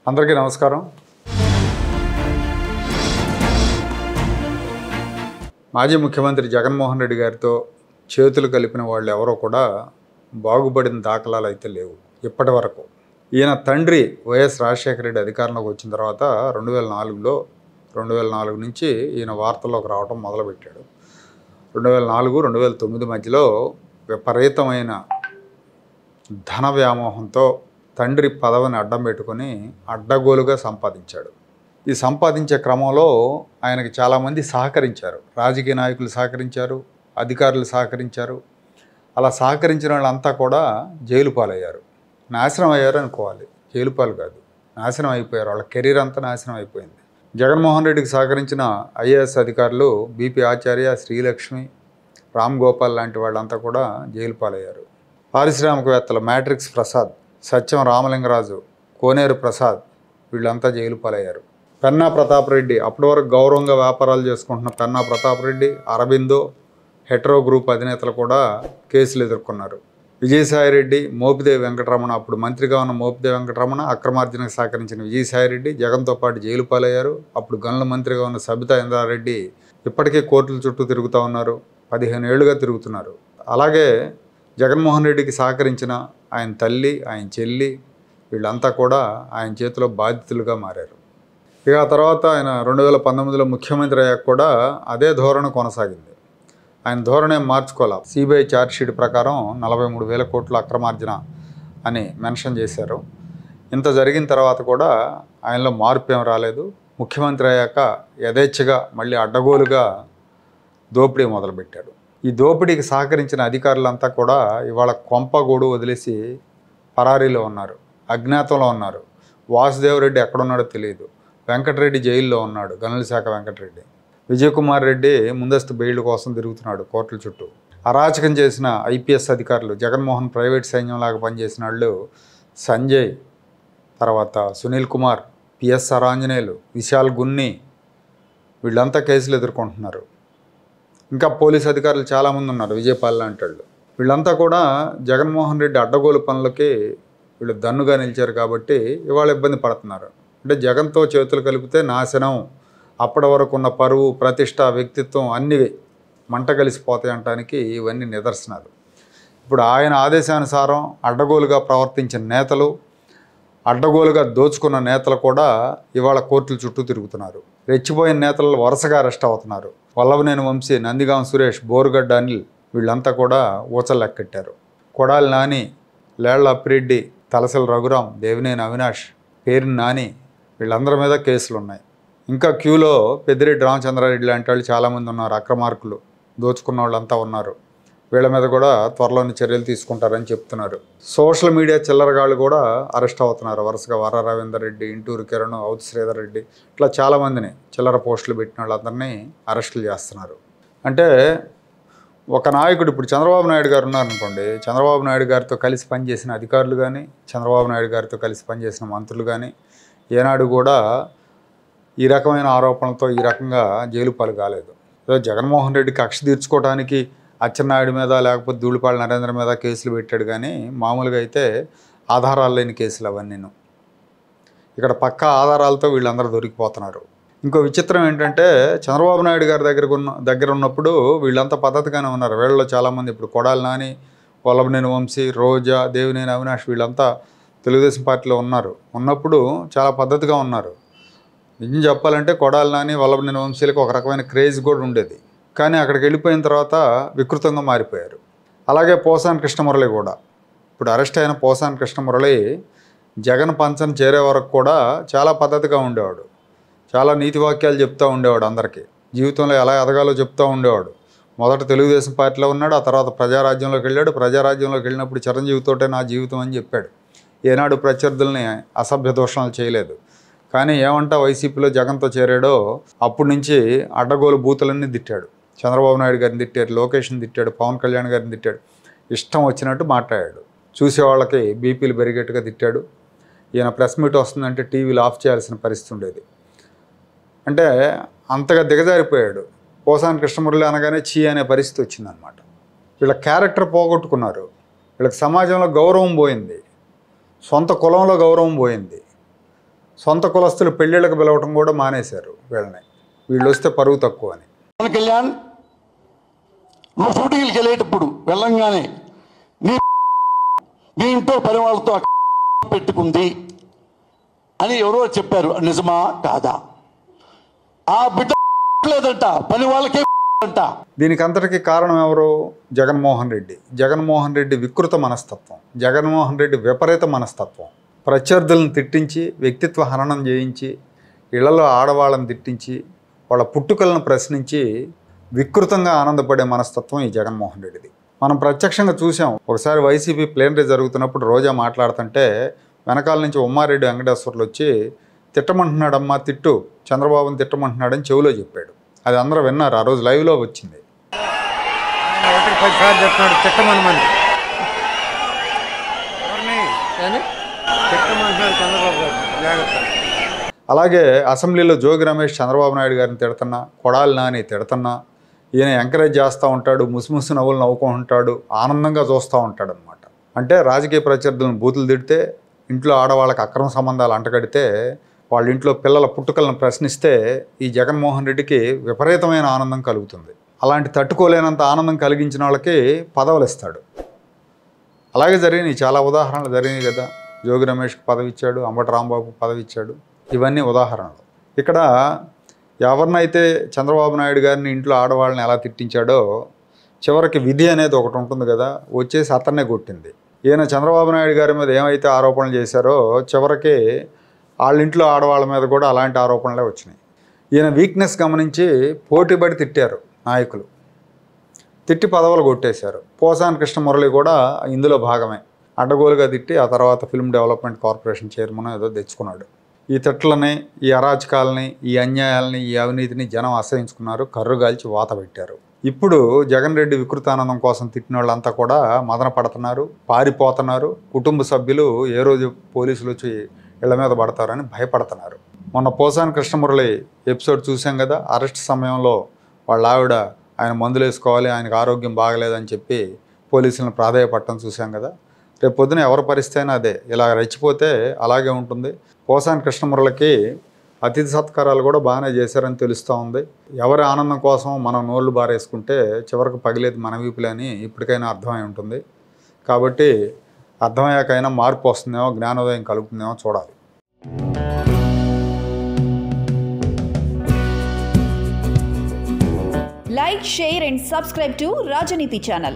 అందరికీ నమస్కారం. మాజీ ముఖ్యమంత్రి జగన్మోహన్ రెడ్డి గారితో చేతులు కలిపిన వాళ్ళు ఎవరో కూడా బాగుపడిన దాఖలాలు అయితే లేవు ఇప్పటి వరకు. ఈయన తండ్రి వైఎస్ రాజశేఖర రెడ్డి అధికారంలోకి వచ్చిన తర్వాత 2004 నుంచి ఈయన వార్తల్లోకి రావడం మొదలుపెట్టాడు. 2004-2009 మధ్యలో విపరీతమైన ధన వ్యామోహంతో తండ్రి పదవిని అడ్డం పెట్టుకొని అడ్డగోలుగా సంపాదించాడు. ఈ సంపాదించే క్రమంలో ఆయనకి చాలామంది సహకరించారు. రాజకీయ నాయకులు సహకరించారు, అధికారులు సహకరించారు. అలా సహకరించిన వాళ్ళంతా కూడా జైలు పాలయ్యారు. నాశనం అయ్యారు అనుకోవాలి, జైలు పాలు కాదు, నాశనం అయిపోయారు. వాళ్ళ కెరీర్ అంతా నాశనం అయిపోయింది. జగన్మోహన్ రెడ్డికి సహకరించిన ఐఏఎస్ అధికారులు బీపీ ఆచార్య, శ్రీలక్ష్మి, రామ్ గోపాల్ లాంటి వాళ్ళంతా కూడా జైలు పాలయ్యారు. పారిశ్రామికవేత్తలు మ్యాట్రిక్స్ ప్రసాద్, సత్యం రామలింగరాజు, కోనేరు ప్రసాద్ వీళ్ళంతా జైలు పాలయ్యారు. పెన్నా ప్రతాప్ రెడ్డి, అప్పటి వరకు గౌరవంగా వ్యాపారాలు చేసుకుంటున్న పెన్నా ప్రతాప్ రెడ్డి, అరబిందో, హెట్రో గ్రూప్ అధినేతలు కూడా కేసులు ఎదుర్కొన్నారు. విజయసాయిరెడ్డి, మోపిదేవి వెంకటరమణ, అప్పుడు మంత్రిగా ఉన్న మోపిదేవి వెంకటరమణ అక్రమార్జనకు సహకరించిన విజయసాయిరెడ్డి జగన్తో పాటు జైలు పాలయ్యారు. అప్పుడు గనుల మంత్రిగా ఉన్న సబితా ఇంద్రారెడ్డి ఇప్పటికే కోర్టుల చుట్టూ తిరుగుతూ ఉన్నారు. 15 ఏళ్లుగా తిరుగుతున్నారు. అలాగే జగన్మోహన్ రెడ్డికి సహకరించిన ఆయన తల్లి, ఆయన చెల్లి వీళ్ళంతా కూడా ఆయన చేతిలో బాధితులుగా మారారు. ఇక ఆ తర్వాత ఆయన 2019లో ముఖ్యమంత్రి అయ్యాక కూడా అదే ధోరణి కొనసాగింది. ఆయన ధోరణి మార్చుకోవాలి. సిబిఐ ఛార్జ్షీట్ ప్రకారం 43,000 కోట్ల అక్రమార్జన అని మెన్షన్ చేశారు. ఇంత జరిగిన తర్వాత కూడా ఆయనలో మార్పు ఏం రాలేదు. ముఖ్యమంత్రి అయ్యాక యథేచ్ఛగా మళ్ళీ అడ్డగోలుగా దోపిడీ మొదలుపెట్టాడు. ఈ దోపిడీకి సహకరించిన అధికారులంతా కూడా ఇవాళ కొంపగూడు వదిలేసి పరారీలో ఉన్నారు, అజ్ఞాతంలో ఉన్నారు. వాసుదేవరెడ్డి ఎక్కడున్నాడో తెలియదు. వెంకటరెడ్డి జైల్లో ఉన్నాడు, గనుల శాఖ వెంకటరెడ్డి. విజయకుమార్ రెడ్డి ముందస్తు బెయిల్ కోసం తిరుగుతున్నాడు కోర్టుల చుట్టూ. అరాచకం చేసిన ఐపీఎస్ అధికారులు, జగన్మోహన్ ప్రైవేట్ సైన్యంలాగా పనిచేసిన వాళ్ళు సంజయ్, తర్వాత సునీల్ కుమార్, పిఎస్ఆర్ ఆంజనేయులు, విశాల్ గున్ని వీళ్ళంతా కేసులు ఎదుర్కొంటున్నారు. ఇంకా పోలీస్ అధికారులు చాలామంది ఉన్నారు, విజయపాల్ లాంటి వాళ్ళు. వీళ్ళంతా కూడా జగన్మోహన్ రెడ్డి అడ్డగోలు పనులకి వీళ్ళు దన్నుగా నిలిచారు కాబట్టి ఇవాళ ఇబ్బంది పడుతున్నారు. అంటే జగన్తో చేతులు కలిపితే నాశనం, అప్పటి వరకు ఉన్న పరువు, ప్రతిష్ట, వ్యక్తిత్వం అన్నీ మంట కలిసిపోతాయి అనటానికి ఇవన్నీ నిదర్శనాలు. ఇప్పుడు ఆయన ఆదేశానుసారం అడ్డగోలుగా ప్రవర్తించిన నేతలు, అడ్డగోలుగా దోచుకున్న నేతలు కూడా ఇవాళ కోర్టుల చుట్టూ తిరుగుతున్నారు. రెచ్చిపోయిన నేతలు వరుసగా అరెస్ట్ అవుతున్నారు. వల్లభనేని వంశీ, నందిగాం సురేష్, బోరుగడ్డ అనిల్ వీళ్ళంతా కూడా ఊచలెక్కెట్టారు. కొడాలి నాని, లేళ్ల అప్పిరెడ్డి, తలసల రఘురాం, దేవినేని అవినాష్, పేరు నాని వీళ్ళందరి మీద కేసులు ఉన్నాయి. ఇంకా క్యూలో పెద్దిరెడ్డి రామచంద్రారెడ్డి లాంటి వాళ్ళు చాలామంది ఉన్నారు. అక్రమార్కులు, దోచుకున్న వాళ్ళంతా ఉన్నారు. వీళ్ళ మీద కూడా త్వరలోని చర్యలు తీసుకుంటారని చెప్తున్నారు. సోషల్ మీడియా చిల్లరగాళ్ళు కూడా అరెస్ట్ అవుతున్నారు వరుసగా. వర రవీందర్ రెడ్డి, ఇంటూరు కిరణ్, అవుతు శ్రీధర్ రెడ్డి ఇట్లా చాలామందిని చిల్లర పోస్టులు పెట్టిన వాళ్ళందరినీ అరెస్టులు చేస్తున్నారు. అంటే ఒక నాయకుడు, ఇప్పుడు చంద్రబాబు నాయుడు గారు ఉన్నారనుకోండి, చంద్రబాబు నాయుడు గారితో కలిసి పనిచేసిన అధికారులు కానీ, చంద్రబాబు నాయుడు గారితో కలిసి పనిచేసిన మంత్రులు కానీ ఏనాడు కూడా ఈ రకమైన ఆరోపణలతో ఈ రకంగా జైలు పాలు కాలేదు. ఏదో జగన్మోహన్ రెడ్డి కక్ష తీర్చుకోవడానికి అచ్చెన్నాయుడు మీద లేకపోతే ధూళిపాళ నరేంద్ర మీద కేసులు పెట్టాడు కానీ మామూలుగా అయితే ఆధారాలు లేని కేసులు అవన్నీను. ఇక్కడ పక్కా ఆధారాలతో వీళ్ళందరూ దొరికిపోతున్నారు. ఇంకో విచిత్రం ఏంటంటే చంద్రబాబు నాయుడు గారి దగ్గర ఉన్నప్పుడు వీళ్ళంతా పద్ధతిగానే ఉన్నారు. వీళ్ళలో చాలామంది ఇప్పుడు కొడాలి నాని, వల్లభనేని వంశీ, రోజా, దేవినేని అవినాష్ వీళ్ళంతా తెలుగుదేశం పార్టీలో ఉన్నప్పుడు చాలా పద్ధతిగా ఉన్నారు. నిజం చెప్పాలంటే కొడాలి నాని, వల్లభనేని వంశీలకు ఒక రకమైన క్రేజ్ కూడా ఉండేది. కానీ అక్కడికి వెళ్ళిపోయిన తర్వాత వికృతంగా మారిపోయారు. అలాగే పోసాని కృష్ణమురళి కూడా, ఇప్పుడు అరెస్ట్ అయిన పోసాని కృష్ణమురళి జగన్ పంచం చేరే వరకు కూడా చాలా పద్ధతిగా ఉండేవాడు. చాలా నీతి వాక్యాలు చెప్తూ ఉండేవాడు అందరికీ. జీవితంలో ఎలా ఎదగాలో చెప్తూ ఉండేవాడు. మొదట తెలుగుదేశం పార్టీలో ఉన్నాడు, ఆ తర్వాత ప్రజారాజ్యంలోకి వెళ్ళాడు. ప్రజారాజ్యంలోకి వెళ్ళినప్పుడు చిరంజీవితోటే నా జీవితం అని చెప్పాడు. ఏనాడు ప్రత్యర్థుల్ని అసభ్య దూషణలు చేయలేదు. కానీ ఏమంటా వైసీపీలో జగన్తో చేరాడో అప్పటి నుంచి అడ్డగోలు బూతులన్నీ తిట్టాడు. చంద్రబాబు నాయుడు గారిని తిట్టాడు, లోకేష్ని తిట్టాడు, పవన్ కళ్యాణ్ గారిని తిట్టాడు. ఇష్టం వచ్చినట్టు మాట్లాడాడు. చూసేవాళ్ళకి బీపీలు పెరిగేట్టుగా తిట్టాడు. ఈయన ప్రెస్ మీట్ వస్తుందంటే టీవీలు ఆఫ్ చేయాల్సిన పరిస్థితి ఉండేది. అంటే అంతగా దిగజారిపోయాడు. పోసాని కృష్ణమురళి అనగానే చీ అనే పరిస్థితి వచ్చిందనమాట. వీళ్ళ క్యారెక్టర్ పోగొట్టుకున్నారు. వీళ్ళకి సమాజంలో గౌరవం పోయింది, సొంత కులంలో గౌరవం పోయింది. సొంత కులస్తులు పెళ్ళిళ్ళకు పిలవటం కూడా మానేశారు వీళ్ళని. వీళ్ళు వస్తే పరువు తక్కువ అని. పవన్ కళ్యాణ్ నువ్వు షూటింగ్కి వెళ్ళేటప్పుడు వెళ్ళంగానే నీ ఇంట్లో పని వాళ్ళతో పెట్టుకుంది అని ఎవరో చెప్పారు, నిజమా కాదా? ఆ బిడ్డ లేదంట, పని వాళ్ళకే అంట. దీనికి అంతటికీ కారణం ఎవరు? జగన్మోహన్ రెడ్డి. జగన్మోహన్ రెడ్డి వికృత మనస్తత్వం, జగన్మోహన్ రెడ్డి విపరీత మనస్తత్వం. ప్రత్యర్థులను తిట్టించి, వ్యక్తిత్వ హననం చేయించి, ఇళ్లలో ఆడవాళ్ళని తిట్టించి, వాళ్ళ పుట్టుకలను ప్రశ్నించి వికృతంగా ఆనందపడే మనస్తత్వం ఈ జగన్మోహన్ రెడ్డిది. మనం ప్రత్యక్షంగా చూసాం. ఒకసారి వైసీపీ ప్లేనరీ జరుగుతున్నప్పుడు రోజా మాట్లాడుతుంటే వెనకాల నుంచి ఉమ్మారెడ్డి వెంకటేశ్వర్లు వచ్చి తిట్టమంటున్నాడమ్మా, తిట్టు, చంద్రబాబుని తిట్టమంటున్నాడని చెవిలో చెప్పాడు. అది అందరూ విన్నారు. ఆ రోజు లైవ్లో వచ్చింది. అలాగే అసెంబ్లీలో జోగి రమేష్ చంద్రబాబు నాయుడు గారిని తిడుతున్నా, కొడాలి నాని తిడుతున్నా, ఈయన ఎంకరేజ్ చేస్తూ ఉంటాడు, ముసిముసి నవ్వులు నవ్వుకుంటాడు, ఆనందంగా చూస్తూ ఉంటాడు అనమాట. అంటే రాజకీయ ప్రత్యర్థులను బూతులు తిడితే, ఇంట్లో ఆడవాళ్ళకి అక్రమ సంబంధాలు అంటగడితే, వాళ్ళ ఇంట్లో పిల్లల పుట్టుకలను ప్రశ్నిస్తే ఈ జగన్మోహన్ రెడ్డికి విపరీతమైన ఆనందం కలుగుతుంది. అలాంటి తట్టుకోలేనంత ఆనందం కలిగించిన వాళ్ళకి పదవులు ఇస్తాడు. అలాగే జరిగినాయి, చాలా ఉదాహరణలు జరిగినాయి కదా. జోగి రమేష్కి పదవి ఇచ్చాడు, అంబటి రాంబాబుకి పదవి ఇచ్చాడు. ఇవన్నీ ఉదాహరణలు. ఇక్కడ ఎవరినైతే చంద్రబాబు నాయుడు గారిని ఇంట్లో ఆడవాళ్ళని ఎలా తిట్టించాడో చివరికి విధి అనేది ఒకటి ఉంటుంది కదా, వచ్చేసి అతన్నే కొట్టింది. ఈయన చంద్రబాబు నాయుడు గారి మీద ఏమైతే ఆరోపణలు చేశారో చివరికి వాళ్ళ ఇంట్లో ఆడవాళ్ళ మీద కూడా అలాంటి ఆరోపణలే వచ్చినాయి. ఈయన వీక్నెస్ గమనించి పోటీపడి తిట్టారు నాయకులు, తిట్టి పదవులు కొట్టేశారు. పోసాని కృష్ణమురళి కూడా ఇందులో భాగమే. అడ్డగోలుగా తిట్టి ఆ తర్వాత ఫిల్మ్ డెవలప్మెంట్ కార్పొరేషన్ చైర్మన్ ఏదో తెచ్చుకున్నాడు. ఈ తిట్లని, ఈ అరాచకాలని, ఈ అన్యాయాలని, ఈ అవినీతిని జనం అసహించుకున్నారు, కర్రుగాల్చి వాత పెట్టారు. ఇప్పుడు జగన్ రెడ్డి వికృతానందం కోసం తిట్టిన వాళ్ళంతా కూడా మదన పడుతున్నారు, పారిపోతున్నారు. కుటుంబ సభ్యులు ఏ రోజు పోలీసులు వచ్చి ఇళ్ల మీద పడతారని భయపడుతున్నారు. మొన్న పోసాని కృష్ణమురళి ఎపిసోడ్ చూసాం కదా. అరెస్ట్ సమయంలో వాళ్ళ ఆవిడ ఆయన మందులు వేసుకోవాలి, ఆయనకు ఆరోగ్యం బాగలేదని చెప్పి పోలీసులను ప్రాధేయపడటం చూసాం కదా. రేపు పొద్దున ఎవరి పరిస్థితి అయినా అదే, ఇలా రెచ్చిపోతే అలాగే ఉంటుంది. పోసాని కృష్ణమురళికి అతిథి సత్కారాలు కూడా బాగానే చేశారని తెలుస్తూ ఉంది. ఎవరి ఆనందం కోసం మనం నోళ్ళు బారేసుకుంటే చివరికి పగిలేది మన వీపులే అని ఇప్పటికైనా అర్థమై ఉంటుంది. కాబట్టి అర్థమయ్యాకైనా మార్పు వస్తుందేమో, జ్ఞానోదయం కలుగుతుందేమో చూడాలి. Like, share and subscribe to Rajaniti channel.